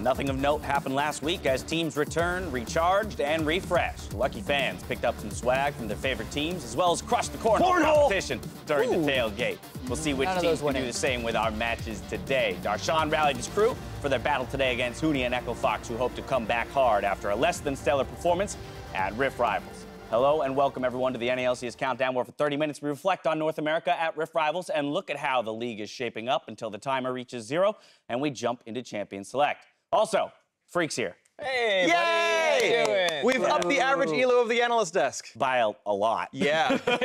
Nothing of note happened last week as teams returned, recharged, and refreshed. Lucky fans picked up some swag from their favorite teams, as well as crushed the cornhole competition during the tailgate. We'll see which teams can do the same with our matches today. Darshan rallied his crew for their battle today against Huni and Echo Fox, who hope to come back hard after a less than stellar performance at Rift Rivals. Hello and welcome everyone to the NA LCS Countdown, where for 30 minutes we reflect on North America at Rift Rivals and look at how the league is shaping up until the timer reaches 0 and we jump into Champion Select. Also, Freak's here. Hey, yay! Buddy. How you doing? We've upped the average ELO of the analyst desk. By a lot. Yeah. I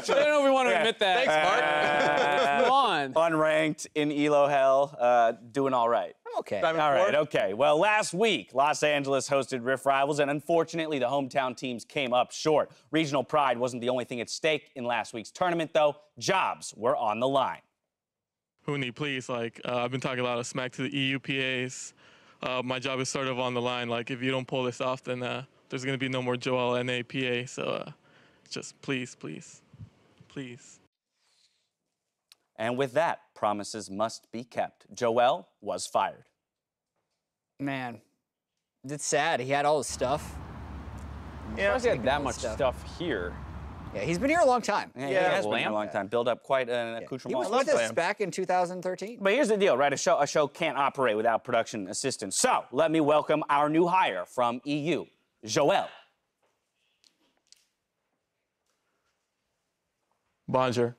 don't know if we want to admit that. Thanks, Mark. Come on. Unranked in ELO hell, doing all right. Okay. All right, okay. Well, last week, Los Angeles hosted Rift Rivals, and unfortunately, the hometown teams came up short. Regional pride wasn't the only thing at stake in last week's tournament, though. Jobs were on the line. Huni, please, I've been talking a lot of smack to the EU PAs. My job is sort of on the line. If you don't pull this off, then there's going to be no more Joel NA PA. So just please, please, please. And with that, promises must be kept. Joel was fired. Man, it's sad. He had all his stuff. Yeah, he had that much stuff here. Yeah, he's been here a long time. Yeah, he has been here a long time. Build up quite an accoutrement. He was with us back in 2013. But here's the deal, right? A show can't operate without production assistance. So let me welcome our new hire from EU, Joel. Bonjour.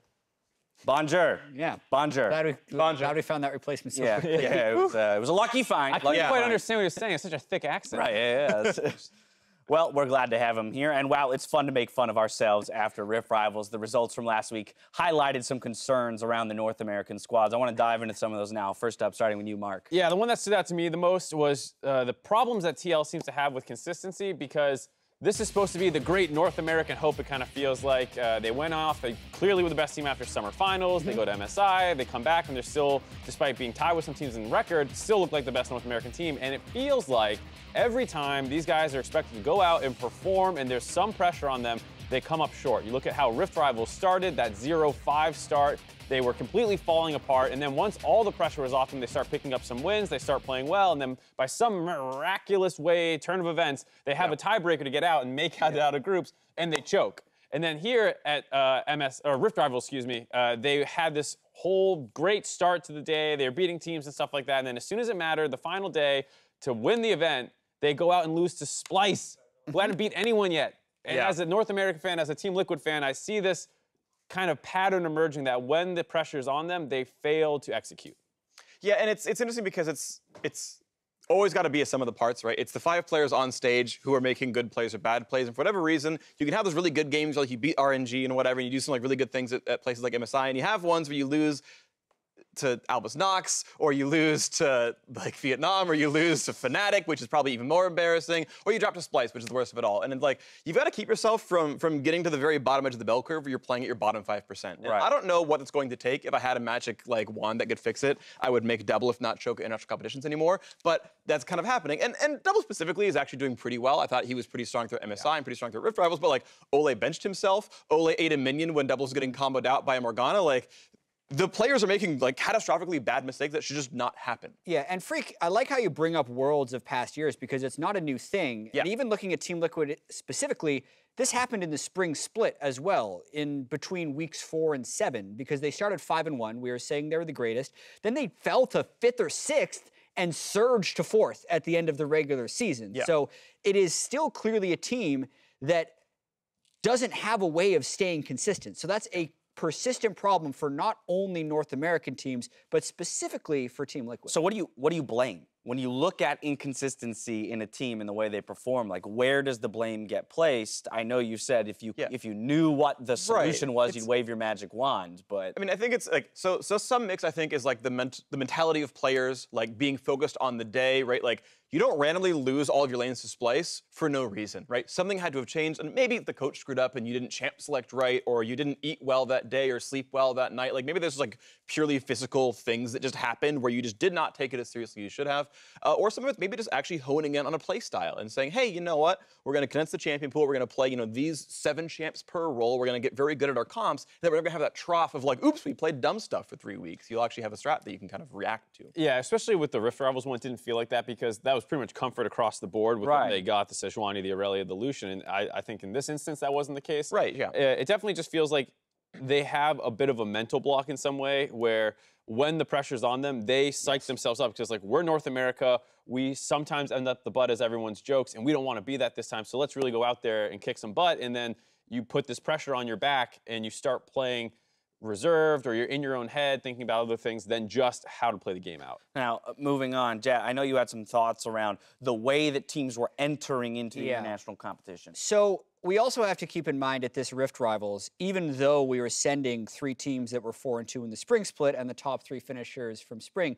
Bonjour. Yeah. Bonjour. Glad we found that replacement so quickly. Yeah, it was a lucky find. I couldn't quite understand what he was saying. It's such a thick accent. Right, yeah. Well, we're glad to have him here. And wow, it's fun to make fun of ourselves after Rift Rivals. The results from last week highlighted some concerns around the North American squads. I want to dive into some of those now. First up, starting with you, Mark. Yeah, the one that stood out to me the most was the problems that TL seems to have with consistency, because this is supposed to be the great North American hope, it kind of feels like. They went off, they clearly were the best team after summer finals, they go to MSI, they come back, and they're still, despite being tied with some teams in record, still look like the best North American team. And it feels like every time these guys are expected to go out and perform and there's some pressure on them, they come up short. You look at how Rift Rivals started, that 0-5 start, they were completely falling apart, and then once all the pressure was off them, they start picking up some wins, they start playing well, and then by some miraculous way, turn of events, they have a tiebreaker to get out and make it out of groups, and they choke. And then here at Rift Rivals, they had this whole great start to the day, they were beating teams and stuff like that, and then as soon as it mattered, the final day, to win the event, they go out and lose to Splice, who hadn't beat anyone yet. And as a North American fan, as a Team Liquid fan, I see this kind of pattern emerging that when the pressure is on them, they fail to execute. Yeah, and it's interesting because it's always got to be a sum of the parts, right? It's the 5 players on stage who are making good plays or bad plays, and for whatever reason, you can have those really good games, like you beat RNG and whatever, and you do some really good things at places like MSI, and you have ones where you lose to Albus Nox, or you lose to Vietnam, or you lose to Fnatic, which is probably even more embarrassing, or you drop to Splice, which is the worst of it all. And it's you've got to keep yourself from getting to the very bottom edge of the bell curve where you're playing at your bottom 5%. Right. I don't know what it's going to take. If I had a magic wand that could fix it, I would make double, if not choke, international competitions anymore. But that's kind of happening. And double specifically is actually doing pretty well. I thought he was pretty strong through MSI and pretty strong through Rift Rivals, but Ole benched himself. Ole ate a minion when double was getting comboed out by a Morgana. The players are making catastrophically bad mistakes that should just not happen. Yeah, and Freak, I like how you bring up Worlds of past years because it's not a new thing. Yeah. And even looking at Team Liquid specifically, this happened in the spring split as well, in between weeks 4 and 7, because they started 5-1. We were saying they were the greatest. Then they fell to 5th or 6th and surged to 4th at the end of the regular season. Yeah. So it is still clearly a team that doesn't have a way of staying consistent. So that's a persistent problem for not only North American teams, but specifically for Team Liquid. So what do you blame? When you look at inconsistency in a team and the way they perform, where does the blame get placed? I know you said if you knew what the solution was, you'd wave your magic wand, but... I mean, I think it's so some mix, I think, is the mentality of players, being focused on the day, right? you don't randomly lose all of your lanes to Splice for no reason, right? Something had to have changed, and maybe the coach screwed up and you didn't champ select right, or you didn't eat well that day or sleep well that night. Like maybe there's like purely physical things that just happened where you just did not take it as seriously as you should have. Or some of it's maybe just actually honing in on a play style and saying, hey, you know what? We're going to condense the champion pool. We're going to play, you know, these 7 champs per role. We're going to get very good at our comps. And then we're going to have that trough of like, oops, we played dumb stuff for 3 weeks. You'll actually have a strat that you can kind of react to. Yeah, especially with the Rift Rivals one, it didn't feel like that because that was pretty much comfort across the board with what they got, the Sejuani, the Aurelia, the Lucian. And I think in this instance, that wasn't the case. Right, yeah. It definitely just feels like they have a bit of a mental block in some way where when the pressure's on them, they psych themselves up because, like, we're North America. We sometimes end up the butt as everyone's jokes, and we don't want to be that this time. So let's really go out there and kick some butt. And then you put this pressure on your back and you start playing reserved, or you're in your own head thinking about other things than just how to play the game out. Now, moving on, Jet, I know you had some thoughts around the way that teams were entering into the international competition. So we also have to keep in mind at this Rift Rivals, even though we were sending 3 teams that were 4-2 in the spring split and the top 3 finishers from spring,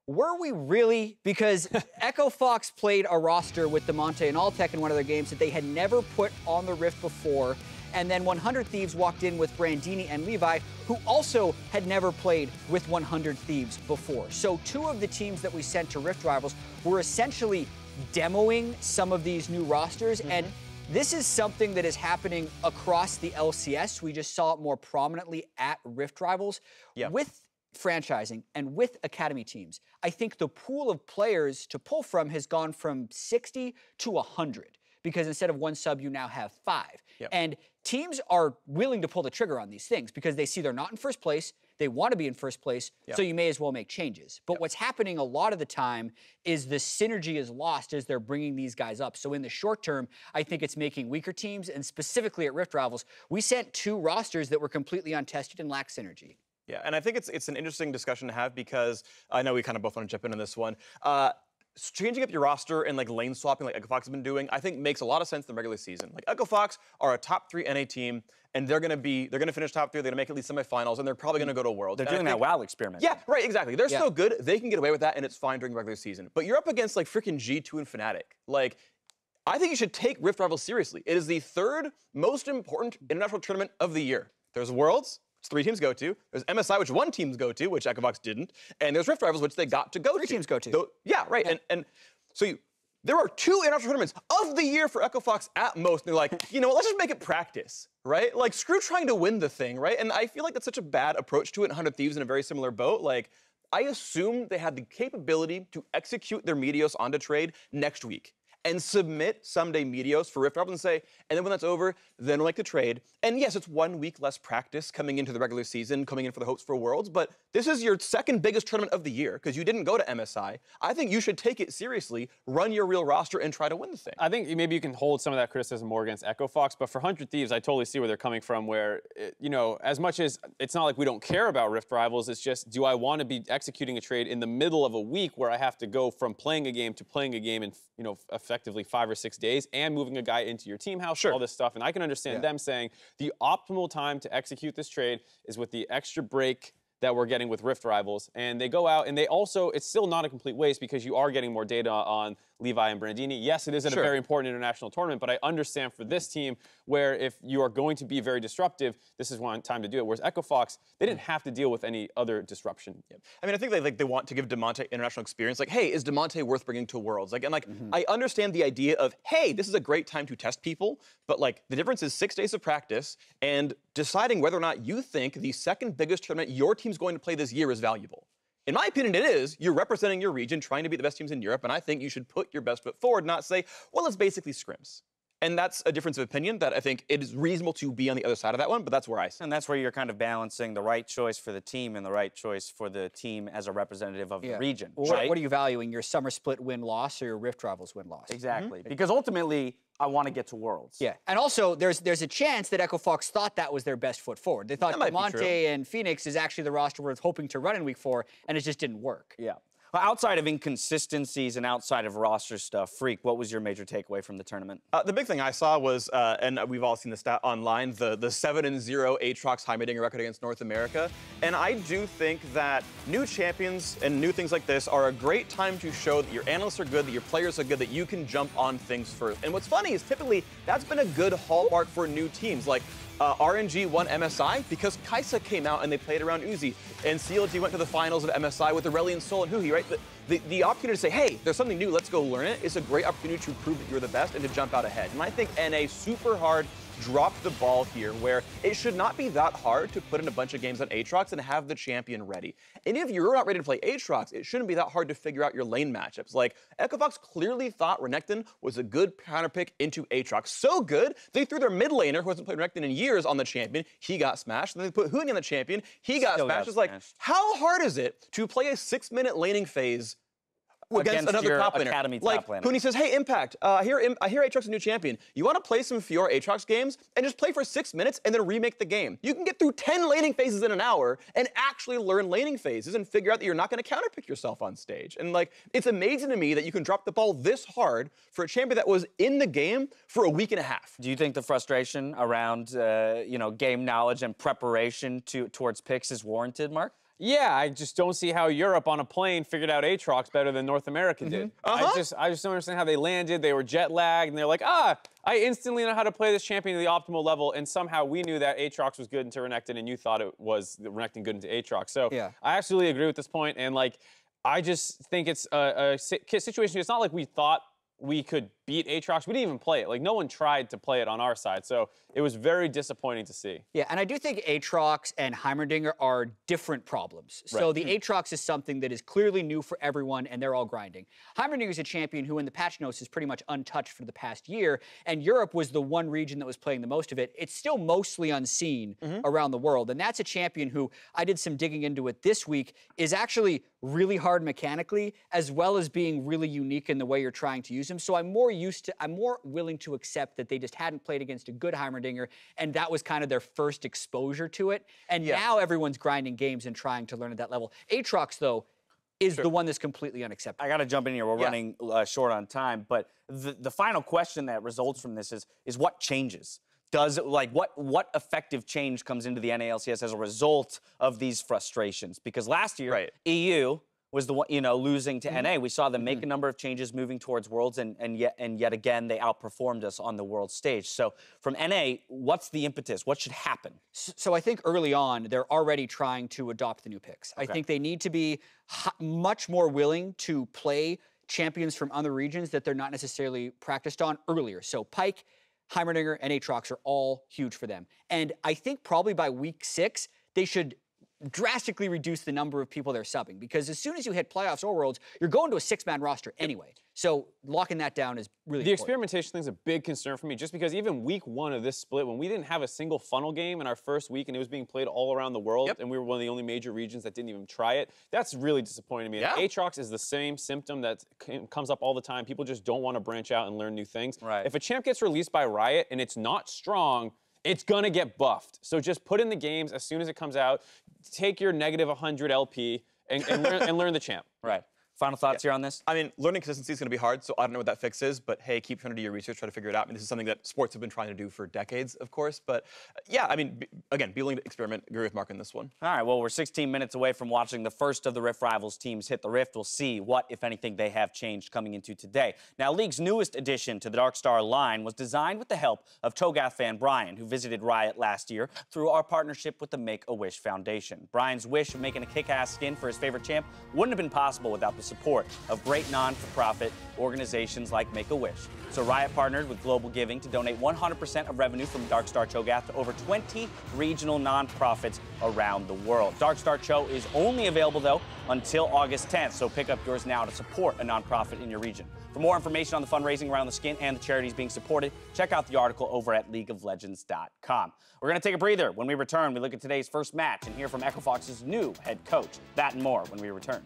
were we really? Because Echo Fox played a roster with Demonte and Alltech in one of their games that they had never put on the Rift before. And then 100 Thieves walked in with Brandini and Levi, who also had never played with 100 Thieves before. So 2 of the teams that we sent to Rift Rivals were essentially demoing some of these new rosters. And this is something that is happening across the LCS. We just saw it more prominently at Rift Rivals. With franchising and with academy teams, I think the pool of players to pull from has gone from 60 to 100. Because instead of 1 sub, you now have 5. And teams are willing to pull the trigger on these things because they see they're not in first place, they want to be in first place, so you may as well make changes. But what's happening a lot of the time is the synergy is lost as they're bringing these guys up. So in the short term, I think it's making weaker teams, and specifically at Rift Rivals, we sent 2 rosters that were completely untested and lacked synergy. Yeah, and I think it's an interesting discussion to have because I know we kind of both want to jump in on this one. Changing up your roster and like lane swapping like Echo Fox has been doing, I think makes a lot of sense in the regular season. Like Echo Fox are a top 3 NA team, and they're gonna finish top 3. They're gonna make at least semifinals, and they're probably gonna go to Worlds. They're doing that WoW experiment. Yeah, right, exactly. They're so good, they can get away with that, and it's fine during the regular season. But you're up against like freaking G2 and Fnatic. Like, I think you should take Rift Rivals seriously. It is the 3rd most important international tournament of the year. There's Worlds, which 3 teams go to. There's MSI, which 1 team go to, which Echo Fox didn't. And there's Rift Rivals, which they got to go to. 3 teams go to. Yeah, right. And so there are 2 international tournaments of the year for Echo Fox at most. And they're like, you know what, let's just make it practice, right? Like, screw trying to win the thing, right? And I feel like that's such a bad approach to it. 100 Thieves in a very similar boat. Like, I assume they had the capability to execute their Meteos onto trade next week and submit someday Meteos for Rift Rivals and say, and then when that's over, then we'll make the trade. And yes, it's 1 week less practice coming into the regular season, coming in for the hopes for Worlds, but this is your 2nd biggest tournament of the year because you didn't go to MSI. I think you should take it seriously, run your real roster, and try to win the thing. I think maybe you can hold some of that criticism more against Echo Fox, but for 100 Thieves, I totally see where they're coming from, where, you know, as much as it's not like we don't care about Rift Rivals, it's just, do I want to be executing a trade in the middle of a week where I have to go from playing a game to playing a game in, you know, effectively 5 or 6 days and moving a guy into your team house, all this stuff. And I can understand them saying the optimal time to execute this trade is with the extra break that we're getting with Rift Rivals. And they go out and they also, it's still not a complete waste because you are getting more data on Levi and Brandini. Yes, it is at a very important international tournament, but I understand for this team where if you are going to be very disruptive, this is one time to do it. Whereas Echo Fox, they didn't have to deal with any other disruption. I mean, I think they want to give Demonte international experience. Like, hey, is Demonte worth bringing to Worlds? Like, and like, I understand the idea of, hey, this is a great time to test people, but like the difference is 6 days of practice and deciding whether or not you think the 2nd biggest tournament your team's going to play this year is valuable. In my opinion, it is. You're representing your region, trying to beat the best teams in Europe, and I think you should put your best foot forward, not say, well, it's basically scrims. And that's a difference of opinion that I think it is reasonable to be on the other side of that one, but that's where I stand. And that's where you're kind of balancing the right choice for the team and the right choice for the team as a representative of the region. Well, what are you valuing, your summer split win-loss or your Rift Rivals win-loss? Exactly. Because ultimately, I want to get to Worlds. Yeah, and also there's a chance that Echo Fox thought that was their best foot forward. They thought Monte and Phoenix is actually the roster we're hoping to run in week 4, and it just didn't work. Yeah. Well, outside of inconsistencies and outside of roster stuff, Freak, what was your major takeaway from the tournament? The big thing I saw was, and we've all seen the stat online, the 7-0 Aatrox Heimerdinger record against North America. And I do think that new champions and new things like this are a great time to show that your analysts are good, that your players are good, that you can jump on things first. And what's funny is typically that's been a good hallmark for new teams. Like, RNG won MSI because Kai'Sa came out and they played around Uzi. And CLG went to the finals of MSI with Aurelion Sol and Huhi, right? The opportunity to say, hey, there's something new, let's go learn it, is a great opportunity to prove that you're the best and to jump out ahead. And I think NA super hard dropped the ball here, where it should not be that hard to put in a bunch of games on Aatrox and have the champion ready. And if you're not ready to play Aatrox, it shouldn't be that hard to figure out your lane matchups. Like, Echofox clearly thought Renekton was a good counter pick into Aatrox. So good, they threw their mid laner, who hasn't played Renekton in years, on the champion. He got smashed. Then they put Huni on the champion. He got smashed. It's like, how hard is it to play a 6-minute laning phase against another top laner? Like, Huni says, hey, Impact, I hear Aatrox is a new champion. You want to play some Fiora Aatrox games and just play for 6 minutes and then remake the game. You can get through 10 laning phases in an hour and actually learn laning phases and figure out that you're not going to counterpick yourself on stage. And like, it's amazing to me that you can drop the ball this hard for a champion that was in the game for a week and a half. Do you think the frustration around, game knowledge and preparation towards picks is warranted, Mark? Yeah, I just don't see how Europe on a plane figured out Aatrox better than North America did. I just don't understand how they landed. They were jet lagged, and they're like, I instantly know how to play this champion at the optimal level, and somehow we knew that Aatrox was good into Renekton, and you thought it was Renekton good into Aatrox. So yeah. I absolutely agree with this point, and like, I just think it's a situation. It's not like we thought we could beat Aatrox. We didn't even play it. Like, no one tried to play it on our side. So it was very disappointing to see. Yeah, and I do think Aatrox and Heimerdinger are different problems. Right. So the Aatrox is something that is clearly new for everyone, and they're all grinding. Heimerdinger is a champion who in the patch notes is pretty much untouched for the past year, and Europe was the one region that was playing the most of it. It's still mostly unseen around the world, and that's a champion who, I did some digging into it this week, is actually really hard mechanically, as well as being really unique in the way you're trying to use him. So I'm more willing to accept that they just hadn't played against a good Heimerdinger, and that was kind of their first exposure to it. And now everyone's grinding games and trying to learn at that level. Aatrox, though, is the one that's completely unacceptable. I got to jump in here. We're running short on time, but the final question that results from this is what changes? What effective change comes into the NA LCS as a result of these frustrations? Because last year, EU was the one, losing to NA. We saw them make a number of changes moving towards Worlds, and yet again, they outperformed us on the World stage. So from NA, what's the impetus? What should happen? So I think early on, they're already trying to adopt the new picks. I think they need to be much more willing to play champions from other regions that they're not necessarily practiced on earlier. So Pyke, Heimerdinger, and Aatrox are all huge for them. And I think probably by week 6, they should drastically reduce the number of people they're subbing, because as soon as you hit playoffs or Worlds, you're going to a 6-man roster anyway. So locking that down is really important. The experimentation thing is a big concern for me, just because even week 1 of this split, when we didn't have a single funnel game in our first week and it was being played all around the world, and we were one of the only major regions that didn't even try it, that's really disappointing to me. And Aatrox is the same symptom that comes up all the time. People just don't want to branch out and learn new things. If a champ gets released by Riot and it's not strong, it's gonna get buffed. So just put in the games as soon as it comes out, take your negative 100 LP and learn the champ. Final thoughts here on this? I mean, learning consistency is going to be hard, so I don't know what that fix is, but hey, keep trying to do your research, try to figure it out. I mean, this is something that sports have been trying to do for decades, of course, but yeah, I mean, again, be willing to experiment. Agree with Mark on this one. All right, well, we're 16 minutes away from watching the first of the Rift Rivals teams hit the Rift. We'll see what, if anything, they have changed coming into today. Now, League's newest addition to the Darkstar line was designed with the help of Togath fan Brian, who visited Riot last year through our partnership with the Make-A-Wish Foundation. Brian's wish of making a kick-ass skin for his favorite champ wouldn't have been possible without the support of great non-for-profit organizations like Make-A-Wish. So Riot partnered with Global Giving to donate 100% of revenue from Darkstar Cho'Gath to over 20 regional nonprofits around the world. Darkstar Cho is only available, though, until August 10th, so pick up yours now to support a nonprofit in your region. For more information on the fundraising around the skin and the charities being supported, check out the article over at leagueoflegends.com. We're going to take a breather. When we return, we look at today's first match and hear from Echofox's new head coach. That and more when we return.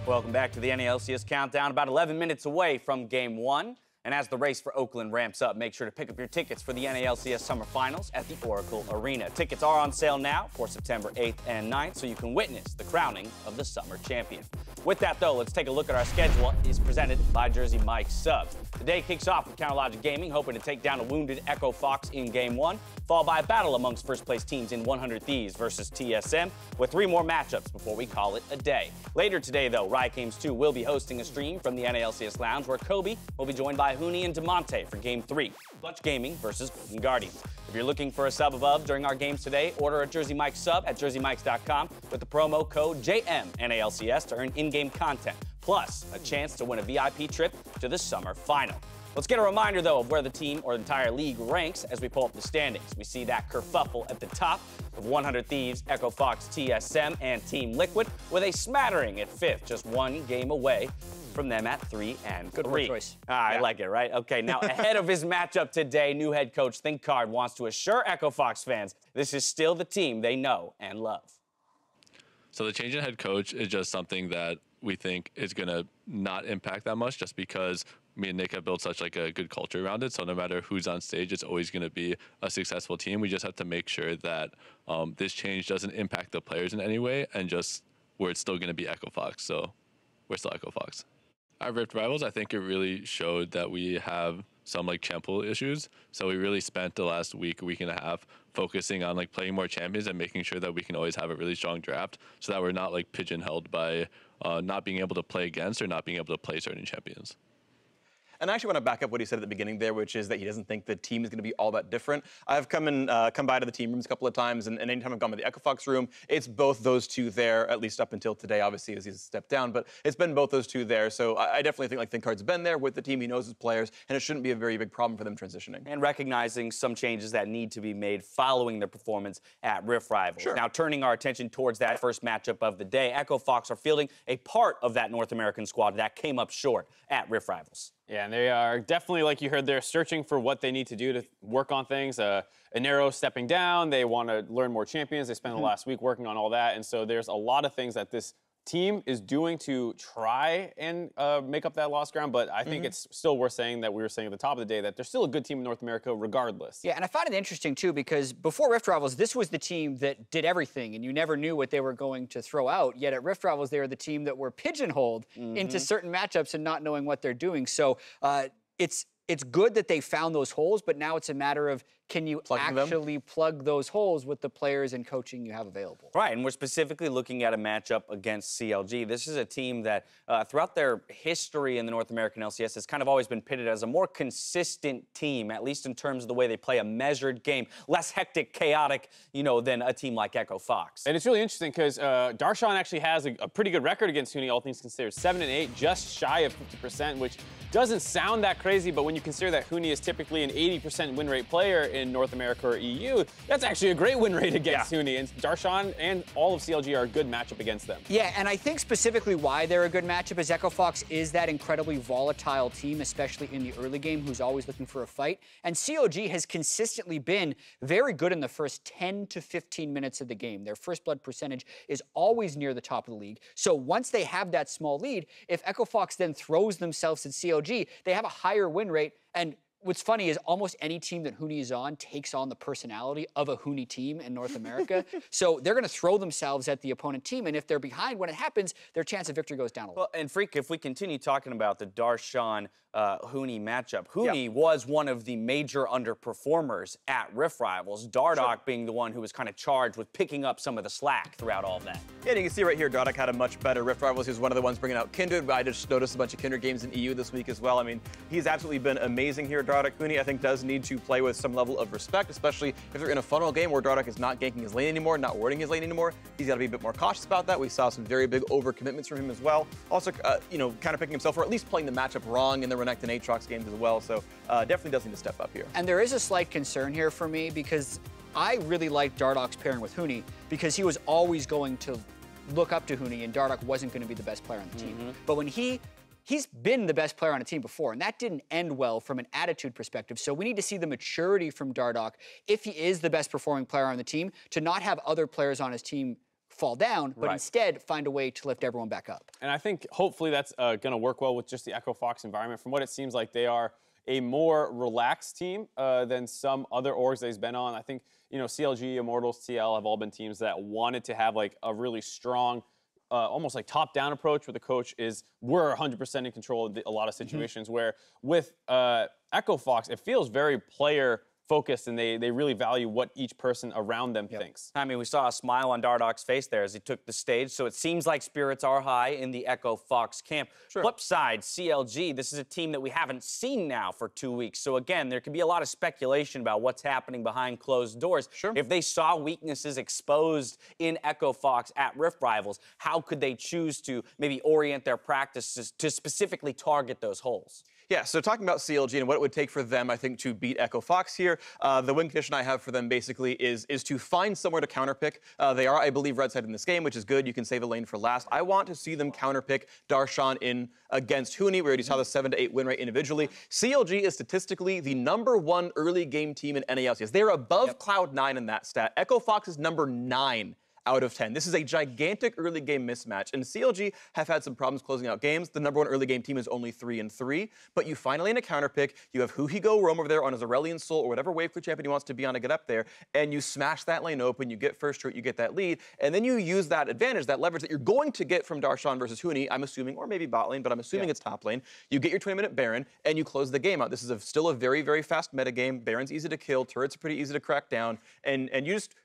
Welcome back to the NA LCS Countdown. About 11 minutes away from Game 1. And as the race for Oakland ramps up, make sure to pick up your tickets for the NA LCS Summer Finals at the Oracle Arena. Tickets are on sale now for September 8th and 9th, so you can witness the crowning of the Summer Champion. With that, though, let's take a look at our schedule. It's presented by Jersey Mike's Subs. The day kicks off with Counterlogic Gaming, hoping to take down a wounded Echo Fox in Game 1, followed by a battle amongst first-place teams in 100 Thieves versus TSM, with 3 more matchups before we call it a day. Later today, though, Riot Games 2 will be hosting a stream from the NA LCS Lounge, where Kobe will be joined by Huni and Demonte for Game 3, Clutch Gaming versus Golden Guardians. If you're looking for a sub above during our games today, order a Jersey Mike's sub at jerseymikes.com with the promo code JMNALCS to earn in-game content, plus a chance to win a VIP trip to the Summer Final. Let's get a reminder, though, of where the team or the entire league ranks as we pull up the standings. We see that kerfuffle at the top of 100 Thieves, Echo Fox, TSM, and Team Liquid, with a smattering at 5th, just 1 game away from them at 3 and 3. Good word choice. I like it, right? Okay, now ahead of his matchup today, new head coach ThinkCard wants to assure Echo Fox fans this is still the team they know and love. So the change in head coach is just something that we think is going to not impact that much, just because me and Nick have built such like a good culture around it. So no matter who's on stage, it's always going to be a successful team. We just have to make sure that this change doesn't impact the players in any way, and just where it's still going to be Echo Fox. So we're still Echo Fox. Our Rift Rivals, I think it really showed that we have some like champ pool issues. So we really spent the last week and a half focusing on like playing more champions and making sure that we can always have a really strong draft, so that we're not like pigeonholed by not being able to play against or not being able to play certain champions. And I actually want to back up what he said at the beginning there, which is that he doesn't think the team is going to be all that different. I've come by to the team rooms a couple of times, and anytime I've gone by the Echo Fox room, it's both those two there, at least up until today, obviously, as he's stepped down. But it's been both those two there. So I definitely think like ThinkCard's been there with the team. He knows his players, and it shouldn't be a very big problem for them transitioning. And recognizing some changes that need to be made following their performance at Rift Rivals. Sure. Now, turning our attention towards that first matchup of the day, Echo Fox are fielding a part of that North American squad that came up short at Rift Rivals. Yeah, and they are definitely, like you heard, they're searching for what they need to do to work on things. Inero stepping down, they want to learn more champions. They spent the last week working on all that, and so there's a lot of things that this team is doing to try and make up that lost ground, but I think it's still worth saying that we were saying at the top of the day that they're still a good team in North America regardless. Yeah, and I find it interesting, too, because before Rift Rivals, this was the team that did everything, and you never knew what they were going to throw out. Yet at Rift Rivals, they were the team that were pigeonholed into certain matchups and not knowing what they're doing. So it's good that they found those holes, but now it's a matter of, can you actually plug those holes with the players and coaching you have available? Right, and we're specifically looking at a matchup against CLG. This is a team that, throughout their history in the North American LCS, has kind of always been pitted as a more consistent team, at least in terms of the way they play a measured game, less hectic, chaotic, than a team like Echo Fox. And it's really interesting because Darshan actually has a pretty good record against Huni, all things considered. 7-8, just shy of 50%, which doesn't sound that crazy, but when you consider that Huni is typically an 80% win rate player in North America or EU, that's actually a great win rate against Huni. And Darshan and all of CLG are a good matchup against them. Yeah, and I think specifically why they're a good matchup is Echo Fox is that incredibly volatile team, especially in the early game, who's always looking for a fight. And CLG has consistently been very good in the first 10 to 15 minutes of the game. Their first blood percentage is always near the top of the league. So once they have that small lead, if Echo Fox then throws themselves at CLG, they have a higher win rate. And what's funny is almost any team that Huni is on takes on the personality of a Huni team in North America. So they're going to throw themselves at the opponent team, and if they're behind when it happens, their chance of victory goes down a little. Well, and Freak, if we continue talking about the Darshan Huni matchup, Huni was one of the major underperformers at Rift Rivals, Dardoch being the one who was kind of charged with picking up some of the slack throughout all of that. Yeah, and you can see right here, Dardoch had a much better Rift Rivals. He was one of the ones bringing out Kindred, but I just noticed a bunch of Kindred games in EU this week as well. I mean, he's absolutely been amazing here, Dardoch. Huni, I think, does need to play with some level of respect, especially if they're in a funnel game where Dardoch is not ganking his lane anymore, not warding his lane anymore. He's got to be a bit more cautious about that. We saw some very big overcommitments from him as well. Also, kind of picking himself, or at least playing the matchup wrong in the Renekton and Aatrox games as well. So definitely does need to step up here. And there is a slight concern here for me because I really liked Dardoch's pairing with Huni because he was always going to look up to Huni and Dardoch wasn't going to be the best player on the team. But when he's been the best player on a team before, and that didn't end well from an attitude perspective. So we need to see the maturity from Dardoch, if he is the best performing player on the team, to not have other players on his team fall down, but instead find a way to lift everyone back up. And I think hopefully that's going to work well with just the Echo Fox environment. From what it seems like, they are a more relaxed team than some other orgs that he's been on. I think, CLG, Immortals, TL have all been teams that wanted to have like a really strong, almost like top-down approach where the coach is, we're 100% in control of a lot of situations, where with Echo Fox, it feels very player focused, and they really value what each person around them thinks. I mean, we saw a smile on Dardok's face there as he took the stage, so it seems like spirits are high in the Echo Fox camp. Flip side, CLG, this is a team that we haven't seen now for 2 weeks, so again, there could be a lot of speculation about what's happening behind closed doors. If they saw weaknesses exposed in Echo Fox at Rift Rivals, how could they choose to maybe orient their practices to specifically target those holes? Yeah, so talking about CLG and what it would take for them, I think, to beat Echo Fox here, the win condition I have for them basically is to find somewhere to counterpick. They are, I believe, red side in this game, which is good. You can save a lane for last. I want to see them counterpick Darshan in against Huni. We already saw the 7-8 win rate individually. CLG is statistically the #1 early game team in NA LCS. They're above Cloud9 in that stat. Echo Fox is number 9. Out of 10. This is a gigantic early game mismatch, and CLG have had some problems closing out games. The #1 early game team is only 3-3, but you finally in a counterpick, you have Huhigo roam over there on his Aurelion Soul or whatever wave clear champion he wants to be on to get up there, and you smash that lane open, you get first hurt, you get that lead, and then you use that advantage, that leverage that you're going to get from Darshan versus Huni, I'm assuming, or maybe bot lane, but I'm assuming it's top lane. You get your 20-minute Baron, and you close the game out. This is still a very, very fast meta game. Baron's easy to kill, turrets are pretty easy to crack down, and you just...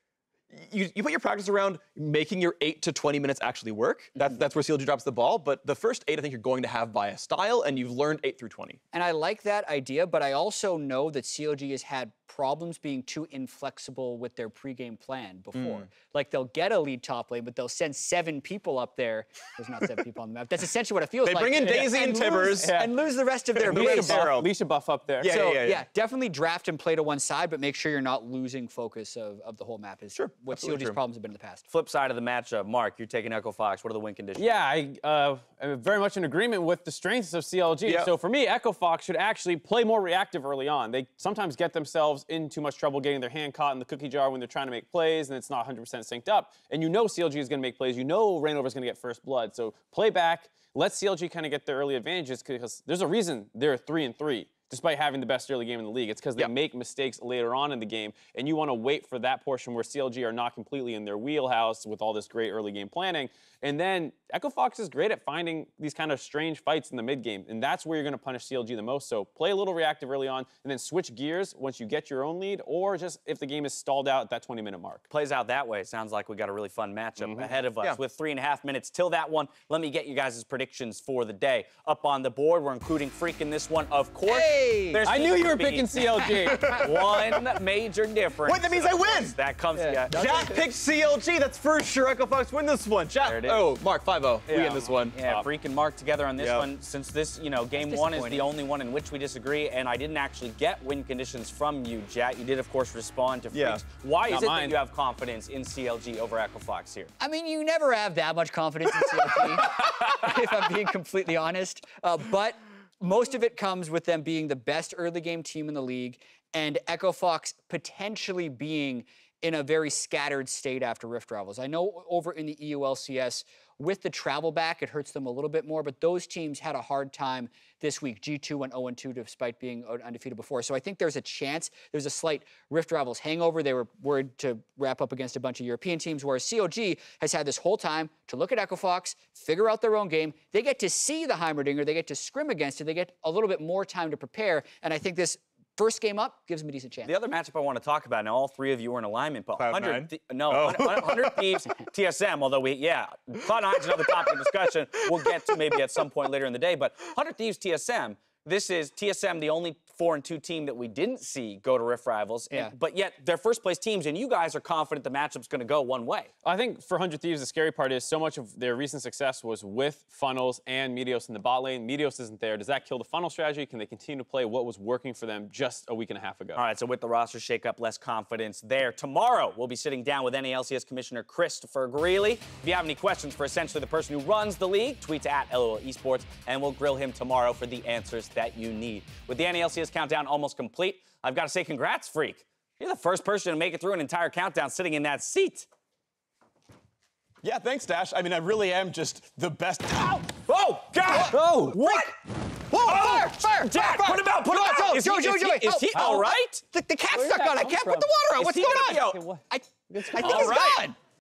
You put your practice around making your 8 to 20 minutes actually work. That's where CLG drops the ball. But the first 8, I think you're going to have via style, and you've learned 8 through 20. And I like that idea, but I also know that CLG has had problems being too inflexible with their pregame plan before. Like, they'll get a lead top lane, but they'll send 7 people up there. There's not 7 people on the map. That's essentially what it feels like. They bring in Daisy and Tibbers. And lose the rest of their base. Leisha buff up there. Yeah, definitely draft and play to one side, but make sure you're not losing focus of the whole map. Is what CLG's problems have been in the past. Flip side of the matchup, Mark, you're taking Echo Fox. What are the win conditions? Yeah, I'm very much in agreement with the strengths of CLG. So for me, Echo Fox should actually play more reactive early on. They sometimes get themselves in too much trouble getting their hand caught in the cookie jar when they're trying to make plays and it's not 100% synced up. And you know CLG is going to make plays. You know Reignover is going to get first blood. So play back. Let CLG kind of get their early advantages, because there's a reason they're 3-3. Despite having the best early game in the league. It's because they make mistakes later on in the game, and you want to wait for that portion where CLG are not completely in their wheelhouse with all this great early game planning. And then Echo Fox is great at finding these kind of strange fights in the mid game, and that's where you're going to punish CLG the most. So play a little reactive early on, and then switch gears once you get your own lead, or just if the game is stalled out at that 20-minute mark. Plays out that way. Sounds like we got a really fun matchup ahead of us with 3.5 minutes till that one. Let me get you guys' predictions for the day. Up on the board, we're including Freak in this one, of course. I knew you were picking CLG. One major difference. Wait, that means I win! That comes, Jack picked CLG. That's for sure. Echo Fox win this one. Jack, Mark, 5-0. We win this one. Yeah, Freak and Mark together on this one. Since this, game one is the only one in which we disagree, and I didn't actually get win conditions from you, Jack. You did, of course, respond to Freak's. Why is it that you have confidence in CLG over Echo Fox here? I mean, you never have that much confidence in CLG, if I'm being completely honest. But most of it comes with them being the best early game team in the league, and Echo Fox potentially being in a very scattered state after Rift Rivals. I know over in the EU LCS, with the travel back, it hurts them a little bit more, but those teams had a hard time this week. G2 went 0-2 despite being undefeated before. So I think there's a chance. There's a slight Rift Rivals hangover. They were worried to wrap up against a bunch of European teams, whereas CLG has had this whole time to look at Echo Fox, figure out their own game. They get to see the Heimerdinger. They get to scrim against it. They get a little bit more time to prepare, and I think this first game up gives them a decent chance. The other matchup I want to talk about, now all 3 of you are in alignment, but 100 Thieves, TSM, although Cloud9 is another topic of discussion we'll get to maybe at some point later in the day, but 100 Thieves TSM, this is TSM, the only 4-2 team that we didn't see go to Rift Rivals, but yet they're first place teams, and you guys are confident the matchup's going to go one way. I think for 100 Thieves, the scary part is so much of their recent success was with Funnels and Meteos in the bot lane. Meteos isn't there. Does that kill the Funnel strategy? Can they continue to play what was working for them just a week and a half ago? All right, so with the roster shakeup, less confidence there. Tomorrow, we'll be sitting down with NA LCS Commissioner Christopher Greeley. If you have any questions for essentially the person who runs the league, tweet to @LOL Esports, and we'll grill him tomorrow for the answers that you need. With the NA LCS Countdown almost complete, I've got to say congrats, Freak. You're the first person to make it through an entire countdown sitting in that seat. Yeah, thanks, Dash. I mean, I really am just the best. Ow! Oh, God! Oh, what? Whoa, fire! Jack, put him out! Put him out! Joey, Is he all right? The cat's stuck on. I can't put the water out. What's going on? All right.